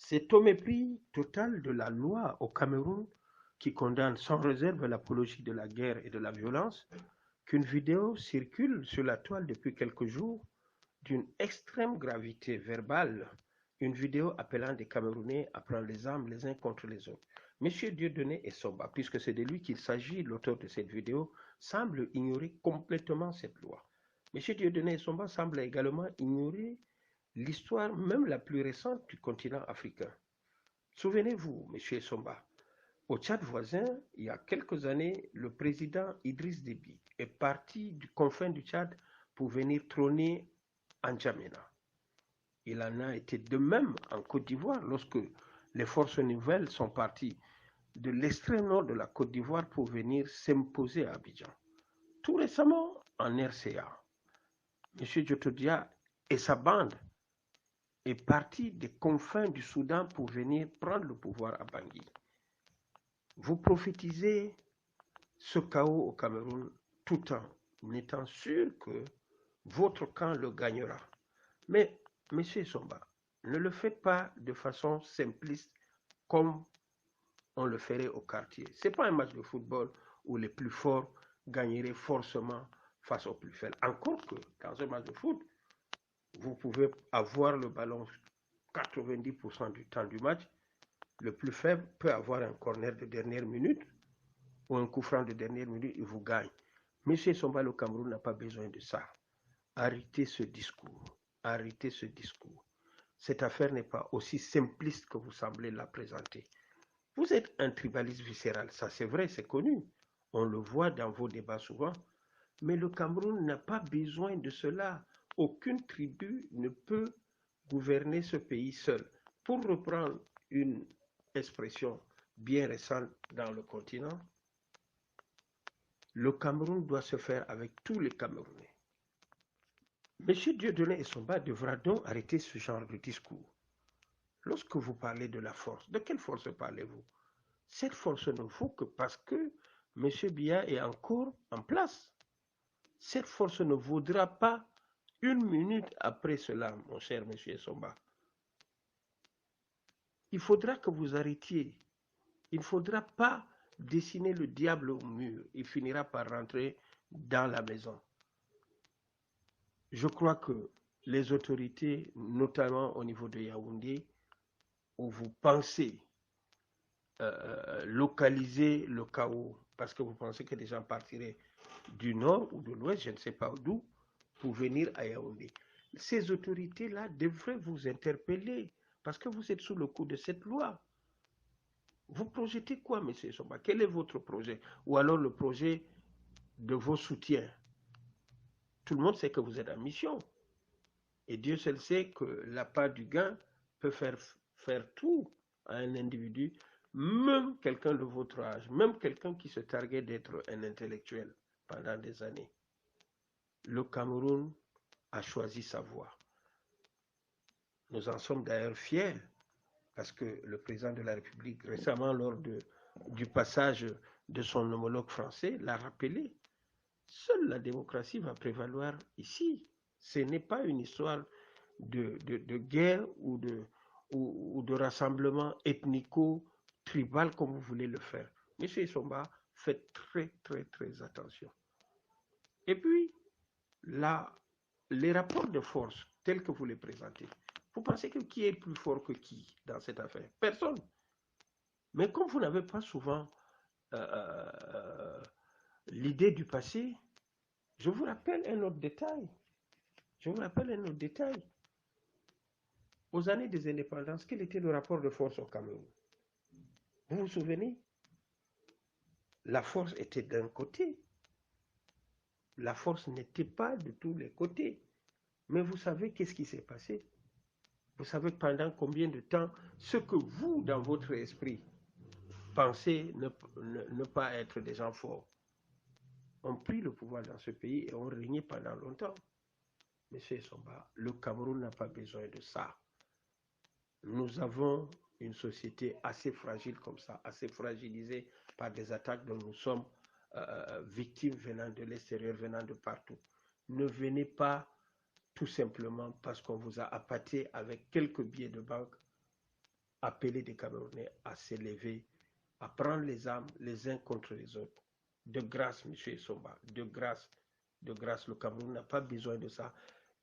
C'est au mépris total de la loi au Cameroun qui condamne sans réserve l'apologie de la guerre et de la violence qu'une vidéo circule sur la toile depuis quelques jours d'une extrême gravité verbale, une vidéo appelant des Camerounais à prendre les armes les uns contre les autres. Monsieur Dieudonné Essomba, puisque c'est de lui qu'il s'agit, l'auteur de cette vidéo, semble ignorer complètement cette loi. Monsieur Dieudonné Essomba semble également ignorer l'histoire même la plus récente du continent africain. Souvenez-vous, monsieur Essomba, au Tchad voisin, il y a quelques années, le président Idriss Déby est parti du confin du Tchad pour venir trôner en N'Djamena. Il en a été de même en Côte d'Ivoire lorsque les forces nouvelles sont parties de l'extrême nord de la Côte d'Ivoire pour venir s'imposer à Abidjan. Tout récemment, en RCA, M. Djotodia et sa bande est parti des confins du Soudan pour venir prendre le pouvoir à Bangui. Vous prophétisez ce chaos au Cameroun tout en étant sûr que votre camp le gagnera. Mais, monsieur Somba, ne le faites pas de façon simpliste comme on le ferait au quartier. Ce n'est pas un match de football où les plus forts gagneraient forcément face aux plus faibles. Encore que dans un match de foot, vous pouvez avoir le ballon 90% du temps du match. Le plus faible peut avoir un corner de dernière minute ou un coup franc de dernière minute et vous gagne. Monsieur Somba, le Cameroun n'a pas besoin de ça. Arrêtez ce discours. Arrêtez ce discours. Cette affaire n'est pas aussi simpliste que vous semblez la présenter. Vous êtes un tribaliste viscéral, ça c'est vrai, c'est connu. On le voit dans vos débats souvent. Mais le Cameroun n'a pas besoin de cela. Aucune tribu ne peut gouverner ce pays seul. Pour reprendre une expression bien récente dans le continent, le Cameroun doit se faire avec tous les Camerounais. Monsieur Dieudonné Essomba devra donc arrêter ce genre de discours. Lorsque vous parlez de la force, de quelle force parlez-vous? Cette force ne vaut que parce que M. Biya est encore en place. Cette force ne vaudra pas une minute après cela, mon cher M. Essomba. Il faudra que vous arrêtiez. Il ne faudra pas dessiner le diable au mur. Il finira par rentrer dans la maison. Je crois que les autorités, notamment au niveau de Yaoundé, où vous pensez localiser le chaos, parce que vous pensez que des gens partiraient du nord ou de l'ouest, je ne sais pas d'où, pour venir à Yaoundé. Ces autorités-là devraient vous interpeller, parce que vous êtes sous le coup de cette loi. Vous projetez quoi, M. Somba? Quel est votre projet? Ou alors le projet de vos soutiens? Tout le monde sait que vous êtes en mission. Et Dieu seul sait que la part du gain peut faire tout à un individu, même quelqu'un de votre âge, même quelqu'un qui se targuait d'être un intellectuel pendant des années. Le Cameroun a choisi sa voie. Nous en sommes d'ailleurs fiers parce que le président de la République, récemment, lors du passage de son homologue français, l'a rappelé. Seule la démocratie va prévaloir ici. Ce n'est pas une histoire de guerre ou de rassemblement ethnico-tribal comme vous voulez le faire. Monsieur Somba, faites très très très attention. Et puis, là, les rapports de force tels que vous les présentez, vous pensez que qui est plus fort que qui dans cette affaire? Personne. Mais comme vous n'avez pas souvent l'idée du passé, je vous rappelle un autre détail. Je vous rappelle un autre détail. Aux années des indépendances, quel était le rapport de force au Cameroun? Vous vous souvenez? La force était d'un côté. La force n'était pas de tous les côtés. Mais vous savez qu'est-ce qui s'est passé? Vous savez pendant combien de temps ce que vous, dans votre esprit, pensez ne pas être des gens forts, ont pris le pouvoir dans ce pays et ont régné pendant longtemps. Monsieur Somba, le Cameroun n'a pas besoin de ça. Nous avons une société assez fragile comme ça, assez fragilisée par des attaques dont nous sommes victimes venant de l'extérieur, venant de partout. Ne venez pas tout simplement parce qu'on vous a appâté avec quelques billets de banque appeler des Camerounais à s'élever, à prendre les armes les uns contre les autres. De grâce, M. Somba, de grâce, le Cameroun n'a pas besoin de ça.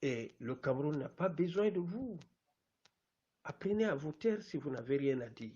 Et le Cameroun n'a pas besoin de vous. Apprenez à vous taire si vous n'avez rien à dire.